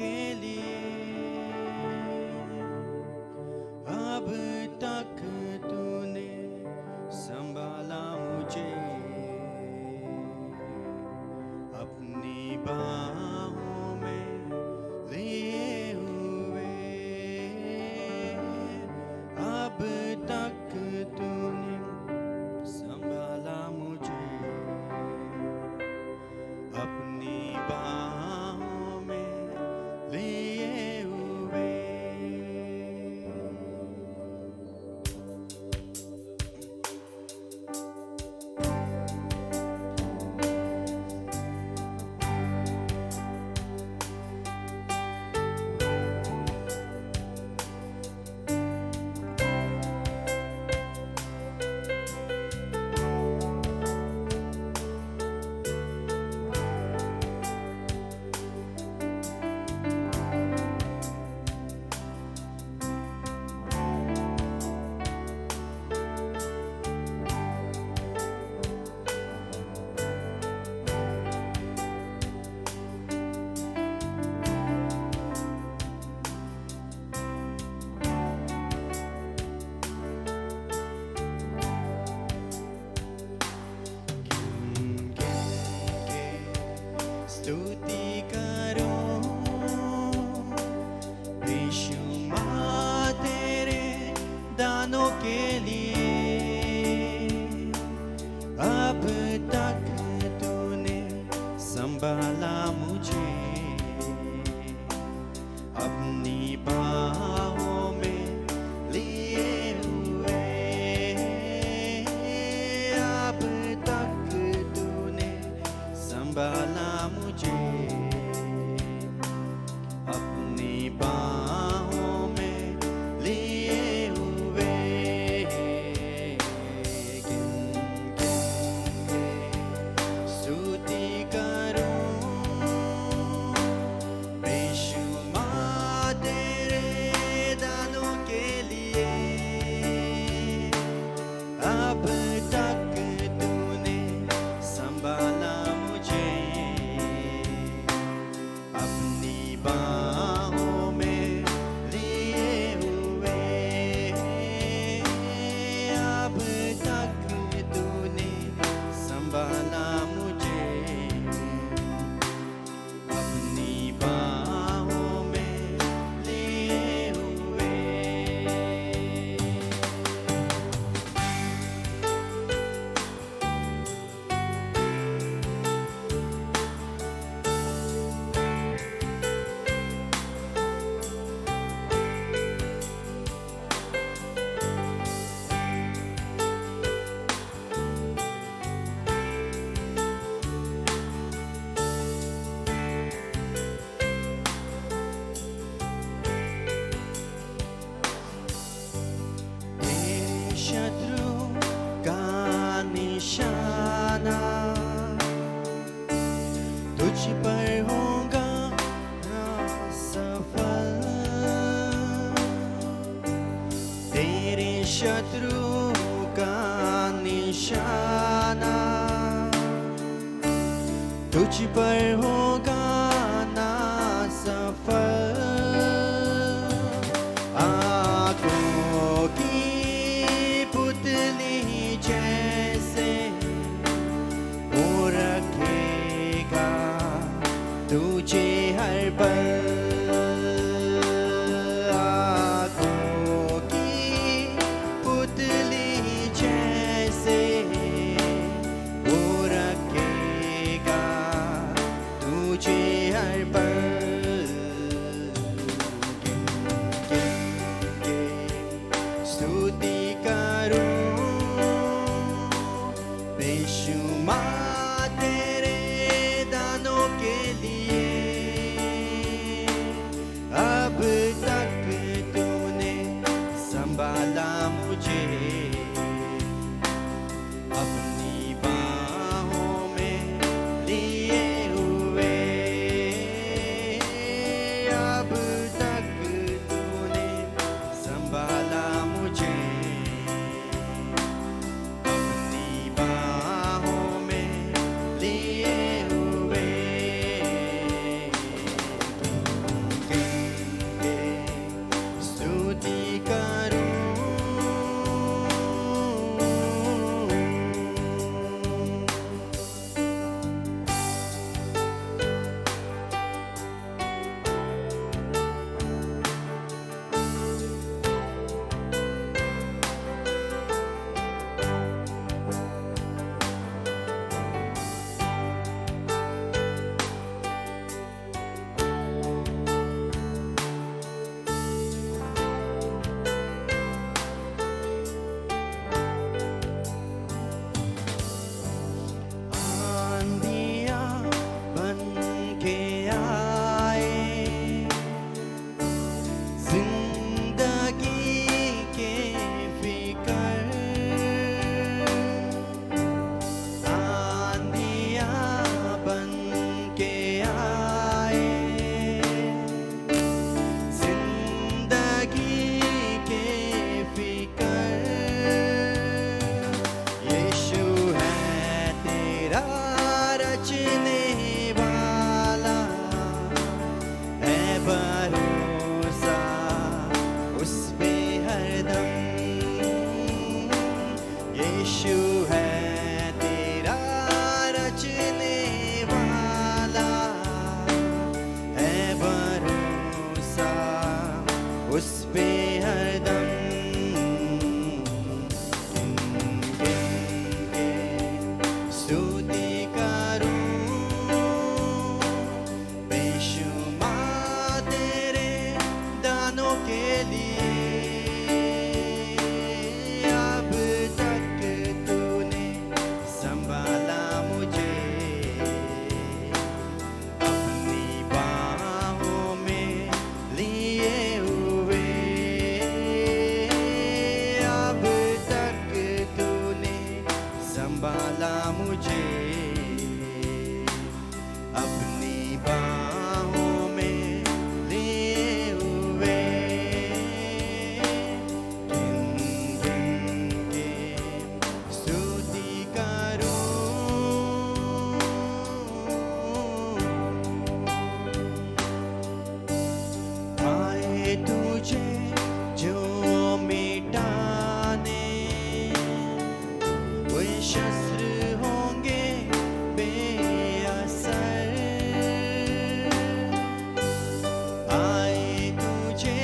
के लिए। अब तक तूने संभाला मुझे अपनी बाहों में लिए हुए। अब तक तूने संभाला मुझे अपनी बाहों में लिए हुए। स्तुति करूं बेशुमार तेरे दानों के लिए। अब तक तूने संभाला मुझे अपनी बाहों में लिए हुए। अब तक तूने संभाला मुझे अपनी बाहों में लिए हुए। गिन के स्तुति करूं बेशुमार तेरे दानों के लिए। अब तक तूने संभाला मुझे अपनी बाहों में लिए हुए। अब तक तूने संभाला मुझे अपनी बाहों में लिए हुए। तेरे शत्रु का निशाना तुझ पर होगा सफल। तेरे शत्रु का निशाना तुझ पर होगा ना सफल। आँखों की पुतली जैसे वो रखेगा तुझे हर पल। आँखों की पुतली जैसे वो रखेगा तुझे हर पल। स्तुति करूं बेशुमार तेरे दानों के लिए। अब तक तूने संभाला मुझे अपनी बाहों में लिए हुए। उस पे हरदम स्तुति करूं, बेशुमार तेरे दानों के लिए। अब तक तूने संभाला मुझे, अपनी बाहों में लिए हुए। अब तक तूने संभाला मुझे, अपनी बाहों में लिए हुए। गिन गिन के स्तुति करूं, आए तुझे जो मिटाने, वो शस्त्र होंगे बेअसर। आए तुझे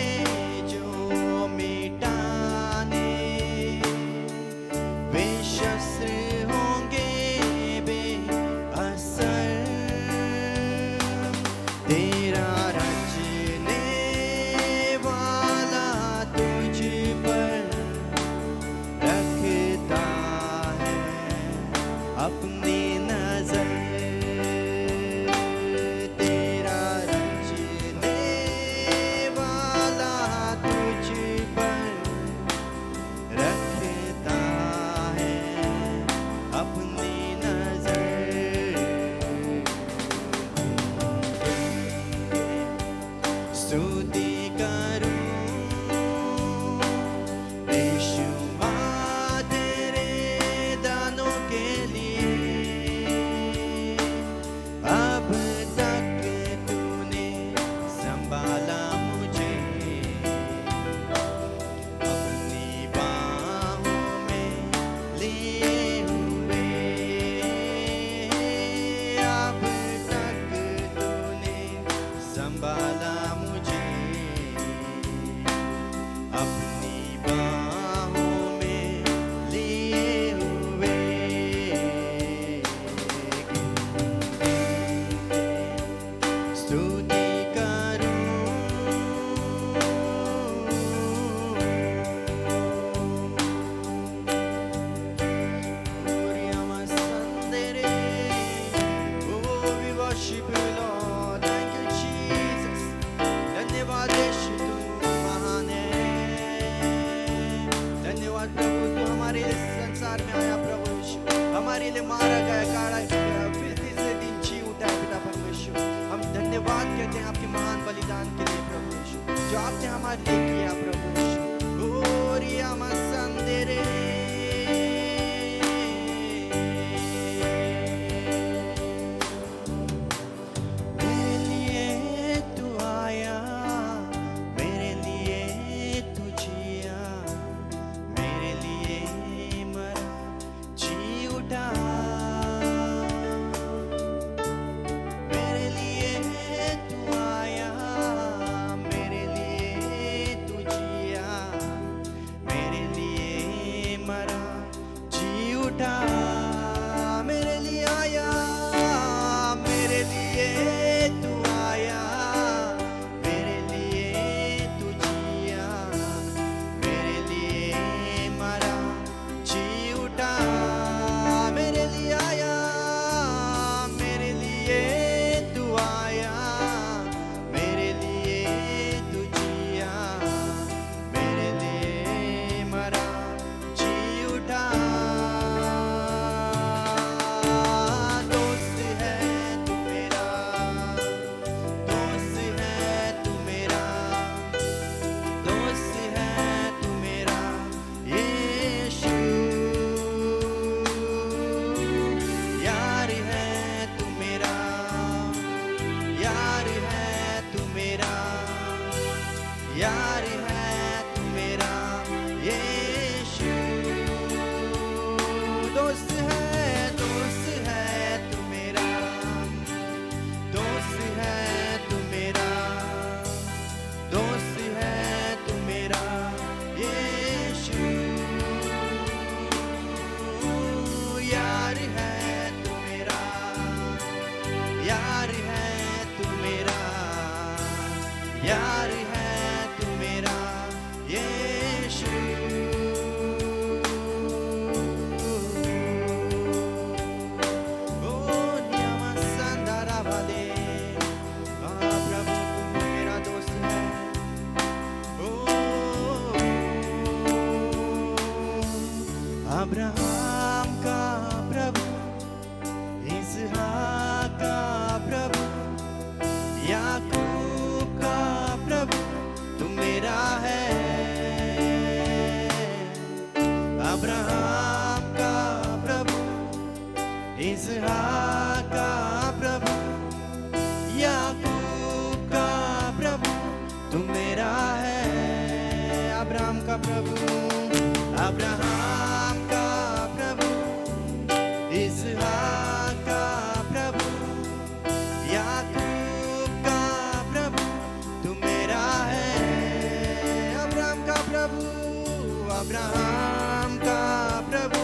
जो मिटाने, वे शस्त्र होंगे बेअसर। तेरा रचने वाला तुझ पर रखता है अपनी नजर। तेरा रचने वाला तुझ पर रखता है अपनी नजर। स्तुति करूं, बेशुमार तेरे दानों के लिए। अब तक तूने संभाला मुझे, अपनी बाहों में लिए हुए। अब तक तूने संभाला मुझे, अपनी बाहों में लिए हुए। स्तुति करूं, Gloriama Sandere. Oh, we worship you, Lord. Thank you, Jesus. धन्यवाद यीशु, तू महान है। धन्यवाद प्रभु, तू हमारे लिए संसार में आया प्रभु यीशु, हमारे लिए मारा गया, काढ़ा गया, फिर तीसरे दिन जी उठा पिता परमेश्वर। हम धन्यवाद कहते हैं आपके महान बलिदान के लिए प्रभु यीशु, जो आपने हमारे लिए किया प्रभु यीशु। Gloriama Sandere. मेरे लिए तू आया, मेरे लिए तू जिया, मेरे लिए मरा, जी उठा। मेरे लिए तू आया, मेरे लिए तू जिया, मेरे लिए मरा, जी उठा। मेरे लिए आया, मेरे लिए तू आया, मेरे लिए तू जिया, मेरे लिए मरा, जी उठा। मेरे लिए आया, मेरे लिए तू आया, मेरे लिए तू जिया, मेरे लिए मरा, जी उठा। दोस्त है तू मेरा, दोस्त है तू मेरा, दोस्त है तू मेरा यीशु। यार है तू मेरा, यार है तू मेरा, यार है तू मेरा यीशु। दोस्त है तू मेरा, दोस्त है तू मेरा, दोस्त है याकूब का प्रभु तू मेरा है, अब्राहम का प्रभु, इसहाक का प्रभु, याकूब का प्रभु तू मेरा है। अब्राहम का प्रभु, अब्राहम का प्रभु, इसहाक का प्रभु, याकूब का प्रभु तू मेरा है। अब्राहम का प्रभु, अब्राहम का प्रभु,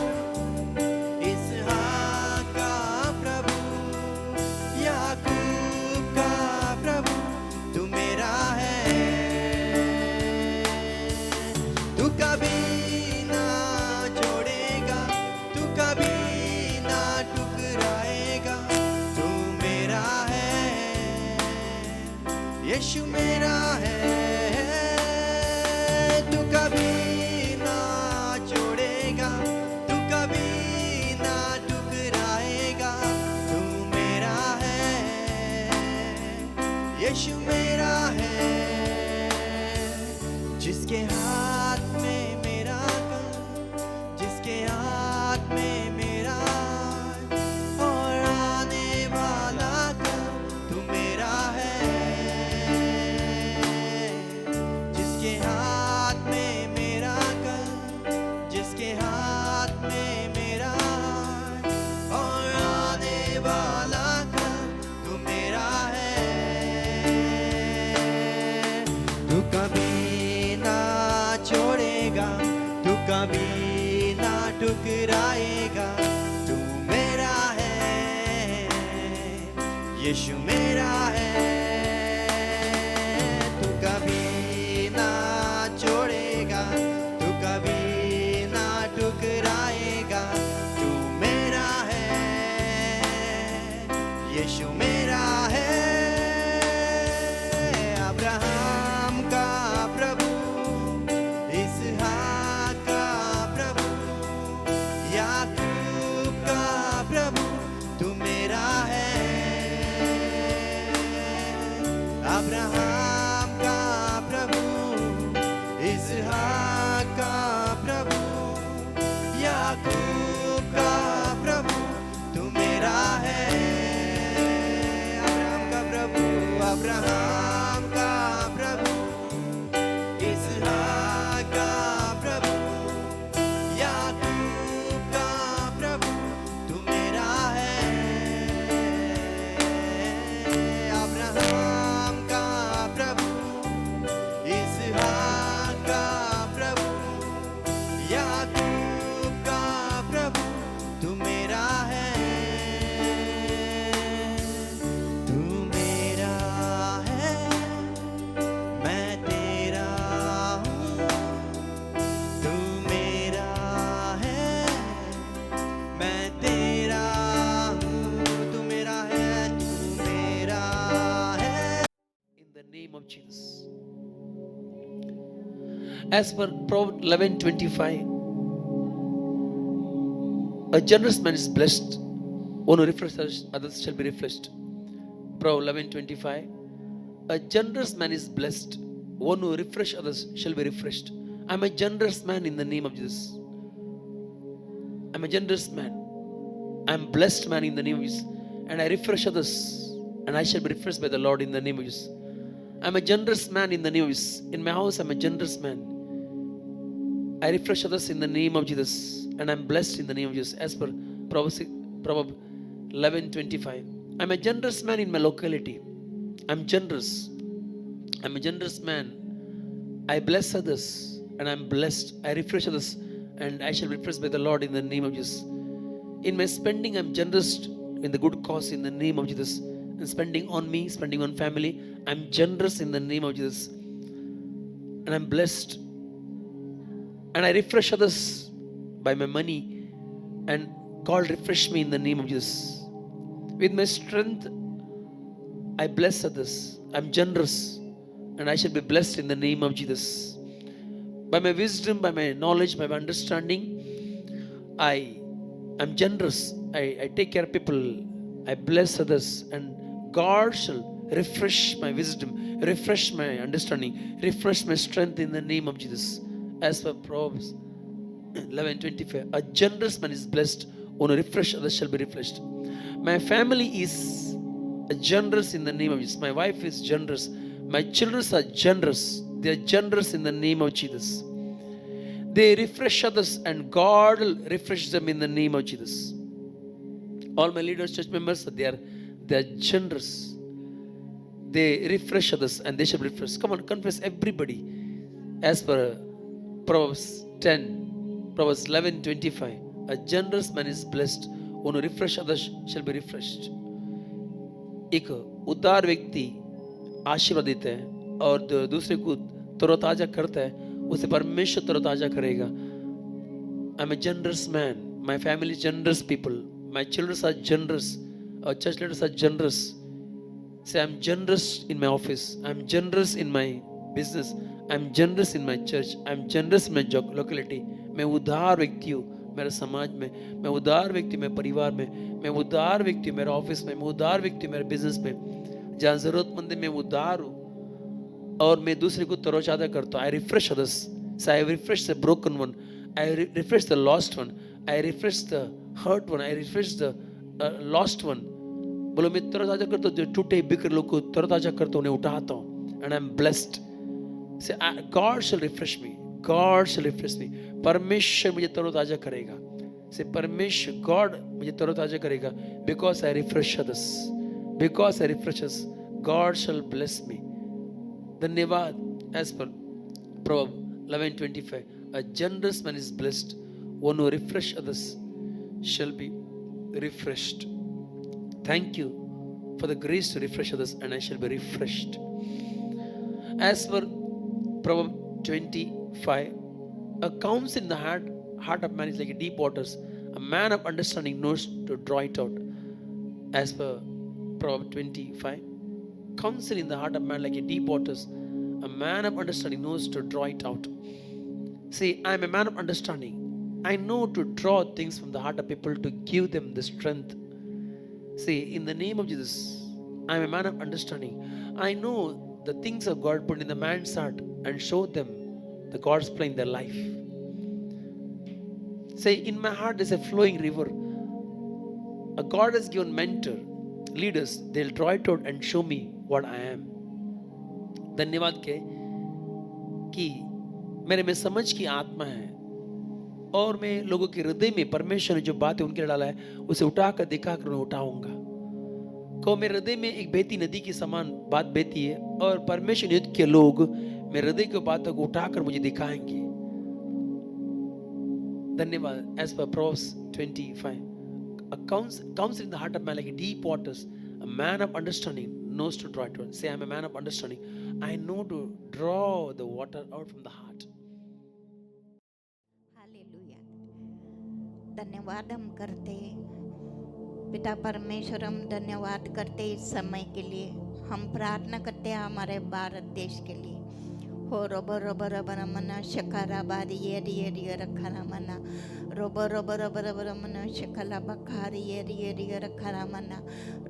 इसहाक का प्रभु, याकूब का प्रभु तू मेरा है। तू कभी ना छोड़ेगा, तू कभी ना टुकराएगा, तू मेरा है, यीशु मेरा है। तू कभी ना छोड़ेगा, तू कभी ना टुकराएगा, तू मेरा है, यीशु मेरा है। जिसके हाथ में मेरा काम, जिसके हाथ में मेरा और आने वाला काम, तू मेरा है। जिसके हाथ में मेरा काम, जिसके हाथ में मेरा और आने वाला काम, तू मेरा है। तू कभी ना छोड़ेगा, तू कभी ना टुकराएगा, तू मेरा है, यीशु मेरा है। तू कभी ना छोड़ेगा, तू कभी ना टुकराएगा, तू मेरा है, यीशु मेरा है। अब्राहम का प्रभु, इसहाक का प्रभु, याकूब का प्रभु तू मेरा है। अब्राहम का प्रभु, इसहाक का प्रभु, याकूब का प्रभु तू मेरा है। अब्राहम का प्रभु, अब्राहम का प्रभु, इसहाक का प्रभु, याकूब का प्रभु तू मेरा है। अब्राहम का प्रभु, इसहाक का प्रभु, याकूब का प्रभु तू मेरा है। तू मेरा है, मैं तेरा हूँ। तू मेरा है, मैं तेरा हूँ। तू मेरा है, तू मेरा है। In the name of Jesus. As per Proverbs 11:25, a generous man is blessed. One who refreshes others shall be refreshed. Proverbs 11:25, a generous man is blessed. One who refreshes others shall be refreshed. I'm a generous man in the name of Jesus. I'm a generous man. I'm a blessed man in the name of Jesus. And I refresh others. And I shall be refreshed by the Lord in the name of Jesus. I'm a generous man in the name of Jesus. In my house, I'm a generous man. I refresh others in the name of Jesus. And I'm blessed in the name of Jesus. As per Proverbs 11:25. I'm a generous man in my locality. I'm generous. I'm a generous man. I bless others. And I'm blessed. I refresh others. And I shall be refreshed by the Lord in the name of Jesus. In my spending, I'm generous in the good cause in the name of Jesus. And spending on me, spending on family, I'm generous in the name of Jesus. And I'm blessed. And I refresh others by my money. And God refresh me in the name of Jesus. With my strength, I bless others. I'm generous. And I shall be blessed in the name of Jesus. By my wisdom, by my knowledge, by my understanding, I'm generous. I take care of people. I bless others. And God shall refresh my wisdom, refresh my understanding, refresh my strength in the name of Jesus. As per Proverbs 11:25, a generous man is blessed, on a refresh others shall be refreshed. My family is generous in the name of Jesus. My wife is generous. My children are generous. They are generous in the name of Jesus. They refresh others and God will refresh them in the name of Jesus. All my leaders, church members, they are generous. They refresh others and they shall be refreshed. Come on, confess everybody. As per Proverbs 10, Proverbs 11:25, a generous man is blessed, who refresh others shall be refreshed. एक उदार व्यक्ति आशीर्वाद देता है और दूसरे को तरोताजा करता है, उसे परमेश्वर तरोताजा करेगा. I'm a generous man. My family is generous people. My children are generous. Our church leaders are generous. Say, I'm generous in my office. I'm generous in my business. I'm generous in my church. I'm generous in my locality. मैं उदार व्यक्ति हूँ मेरे समाज में, मैं उदार व्यक्ति मेरे परिवार में, मैं उदार व्यक्ति मेरे ऑफिस में, मैं उदार व्यक्ति मेरे बिजनेस में. जहाँ जरूरतमंद है मैं उदार हूँ और मैं दूसरे को तरोताजा करता हूँ. I refresh others. So I refresh the broken one. I refresh the lost one. I refresh the hurt one. I refresh the lost one. बोलो मैं तरोताजा करता हूँ, जो टूटे बिखरे लोग को तरोताजा करता हूँ, उन्हें उठाता हूँ. And I'm blessed. Say, God shall refresh me. God shall refresh me. परमेश्वर मुझे तरोताजा करेगा. Say, परमेश्वर, God मुझे तरोताजा करेगा. Because I refresh others. Because I refresh others, God shall bless me. धन्यवाद. As per Proverbs 11:25, a generous man is blessed, one who refresh others shall be refreshed. Thank you for the grace to refresh others, and I shall be refreshed. As per Proverbs 25, a counsel in the heart of man is like a deep waters. A man of understanding knows to draw it out. As per Proverbs 25, counsel in the heart of man like a deep waters. A man of understanding knows to draw it out. See, I am a man of understanding. I know to draw things from the heart of people to give them the strength. See, in the name of Jesus, I am a man of understanding. I know the things of God put in the man's heart and show them the God's plan in their life. Say, in my heart is a flowing river. A God has given mentor, leaders, they'll draw it out and show me what I am. धन्यवाद के कि मेरे में समझ की आत्मा है और मैं लोगों के हृदय में परमेश्वर ने जो बातें उनके डाला है उसे उठाकर दिखाकर उन्हें उठाऊंगा. को मेरे हृदय में एक बहती नदी की समान बात बहती है और परमेश्वर युद्ध के लोग मेरे हृदय की बातों को उठाकर मुझे दिखाएंगे. धन्यवाद. As per Proverbs 25, a counsel in the heart of man like a deep waters. A man of understanding knows to draw it out. Say, I'm a man of understanding. I know to draw the water out from the heart. Hallelujah. धन्यवाद हम करते पिता परमेश्वर, हम धन्यवाद करते इस समय के लिए. हम प्रार्थना करते हैं हमारे भारत देश के लिए. हो रोबो रोबो रोबो रमना शकारा बारी ये रखा मना रोबो रोबो रोबो रोबो रमना शकला बखारी ये रखा मना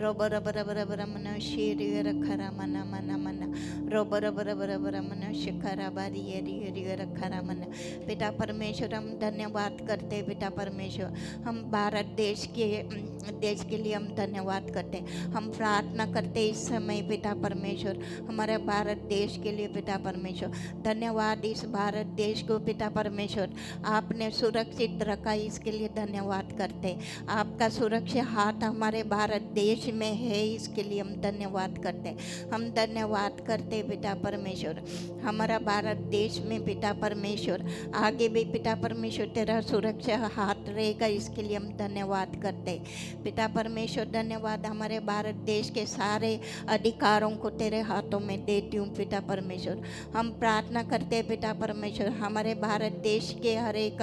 रोबो रोबो रोबो रोबो रमना शेर रखा मना मना मना रोबो रोबो रोबो रोबो रमना शकारा बारी ये रखा मना. पिता परमेश्वर, हम धन्यवाद करते पिता परमेश्वर. हम भारत देश के लिए हम धन्यवाद करते. हम प्रार्थना करते इस समय पिता परमेश्वर हमारे भारत देश के लिए पिता परमेश्वर. धन्यवाद इस भारत देश को पिता परमेश्वर आपने सुरक्षित रखा, इसके लिए धन्यवाद करते. आपका सुरक्षित हाथ हमारे भारत देश में है, इसके लिए हम धन्यवाद करते. हम धन्यवाद करते पिता परमेश्वर हमारा भारत देश में पिता परमेश्वर आगे भी पिता परमेश्वर तेरा सुरक्षा हाथ रहेगा, इसके लिए हम धन्यवाद करते पिता परमेश्वर. धन्यवाद. हमारे भारत देश के सारे अधिकारों को तेरे हाथों में देती हूँ पिता परमेश्वर. हम प्रार्थना करते हैं पिता परमेश्वर, हमारे भारत देश के हर एक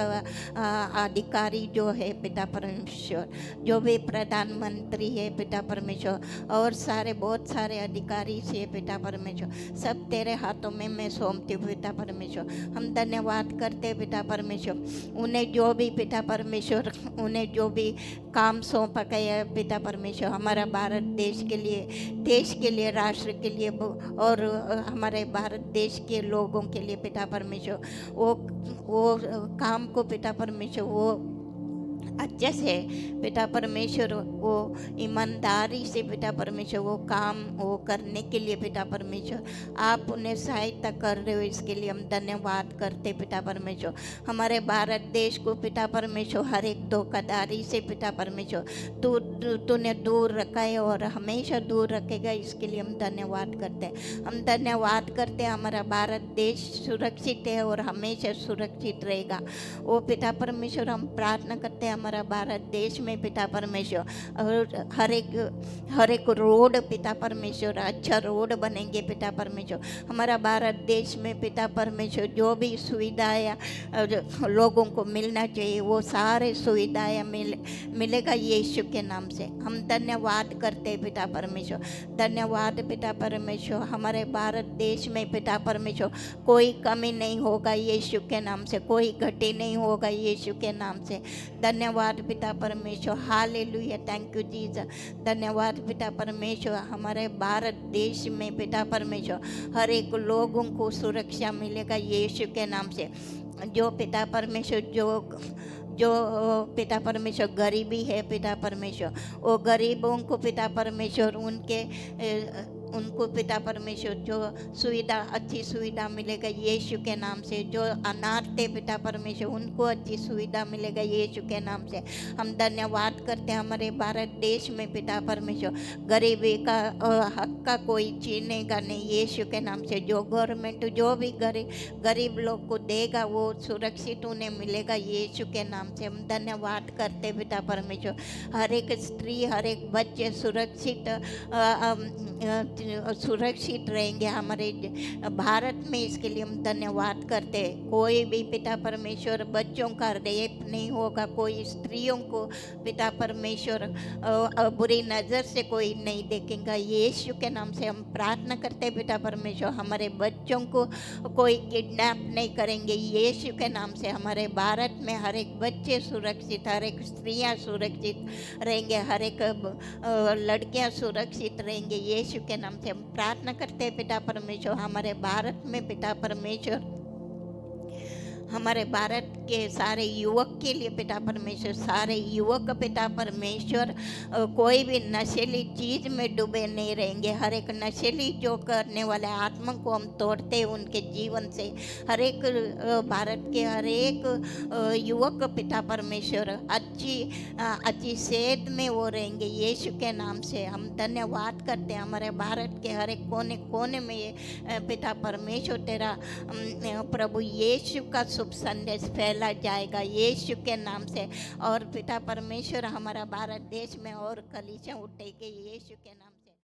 अधिकारी जो है पिता परमेश्वर, जो भी प्रधानमंत्री है पिता परमेश्वर, और सारे बहुत सारे अधिकारी से पिता परमेश्वर, सब तेरे हाथों में मैं सौंपती हूँ पिता परमेश्वर। हम धन्यवाद करते हैं पिता परमेश्वर, उन्हें जो भी पिता परमेश्वर, उन्हें जो भी काम सौंपा गया है पिता परमेश्वर, हमारा भारत देश के लिए, राष्ट्र के लिए और हमारे भारत देश के लोगों के लिए पिता परमेश्वर, वो काम को पिता परमेश्वर वो अच्छे से पिता परमेश्वर, वो ईमानदारी से पिता परमेश्वर वो काम वो करने के लिए पिता परमेश्वर आप उन्हें सहायता कर रहे हो, इसके लिए हम धन्यवाद करते पिता परमेश्वर। हमारे भारत देश को पिता परमेश्वर हर एक धोखाधड़ी से पिता परमेश्वर तूने दूर रखा है और हमेशा दूर रखेगा, इसके लिए हम धन्यवाद करते हैं। हम धन्यवाद करते हैं, हमारा भारत देश सुरक्षित है और हमेशा सुरक्षित रहेगा। वो पिता परमेश्वर हम प्रार्थना करते हैं, हमारा भारत देश में पिता परमेश्वर और हर एक रोड पिता परमेश्वर अच्छा रोड बनेंगे पिता परमेश्वर। हमारा भारत देश में पिता परमेश्वर जो भी सुविधाएं लोगों को मिलना चाहिए वो सारे सुविधाएं मिलेगा यीशु के नाम से। हम धन्यवाद करते हैं पिता परमेश्वर, धन्यवाद पिता परमेश्वर। हमारे भारत देश में पिता परमेश्वर कोई कमी नहीं होगा यीशु के नाम से, कोई घटी नहीं होगा यीशु के नाम से। धन्यवाद पिता परमेश्वर, हालेलुया, थैंक यू जीसस। धन्यवाद पिता परमेश्वर, हमारे भारत देश में पिता परमेश्वर हर एक लोगों को सुरक्षा मिलेगा यीशु के नाम से। जो पिता परमेश्वर जो पिता परमेश्वर गरीबी है पिता परमेश्वर, वो गरीबों को पिता परमेश्वर उनको पिता परमेश्वर जो सुविधा अच्छी सुविधा मिलेगा यीशु के नाम से। जो अनाथ थे पिता परमेश्वर उनको अच्छी सुविधा मिलेगा यीशु के नाम से। हम धन्यवाद करते हैं, हमारे भारत देश में पिता परमेश्वर गरीबी का हक का कोई छीनेगा नहीं यीशु के नाम से। जो गवर्नमेंट जो भी गरीब लोग को देगा वो सुरक्षित उन्हें मिलेगा यीशु के नाम से। हम धन्यवाद करते हैं पिता परमेश्वर, हर एक स्त्री हर एक बच्चे सुरक्षित रहेंगे हमारे भारत में, इसके लिए हम धन्यवाद करते हैं। कोई भी पिता परमेश्वर बच्चों का रेप नहीं होगा, कोई स्त्रियों को पिता परमेश्वर बुरी नज़र से कोई नहीं देखेगा यीशु के नाम से। हम प्रार्थना करते हैं पिता परमेश्वर, हमारे बच्चों को कोई किडनैप नहीं करेंगे यीशु के नाम से। हमारे भारत में हर एक बच्चे सुरक्षित, हर एक स्त्रियाँ सुरक्षित रहेंगे, हर एक लड़कियाँ सुरक्षित रहेंगे यीशु के नाम से। हम प्रार्थना करते हैं पिता परमेश्वर, हमारे भारत में पिता परमेश्वर हमारे भारत के सारे युवक के लिए पिता परमेश्वर, सारे युवक पिता परमेश्वर कोई भी नशीली चीज़ में डूबे नहीं रहेंगे। हर एक नशीली जो करने वाले आत्मा को हम तोड़ते हैं उनके जीवन से। हर एक भारत के हर एक युवक पिता परमेश्वर अच्छी सेहत में वो रहेंगे यीशु के नाम से। हम धन्यवाद करते हैं, हमारे भारत के हर एक कोने कोने में ये पिता परमेश्वर तेरा प्रभु यीशु का शुभ संदेश फैला जाएगा यीशु के नाम से। और पिता परमेश्वर हमारा भारत देश में और कलीसियाँ उठेगी यीशु के नाम।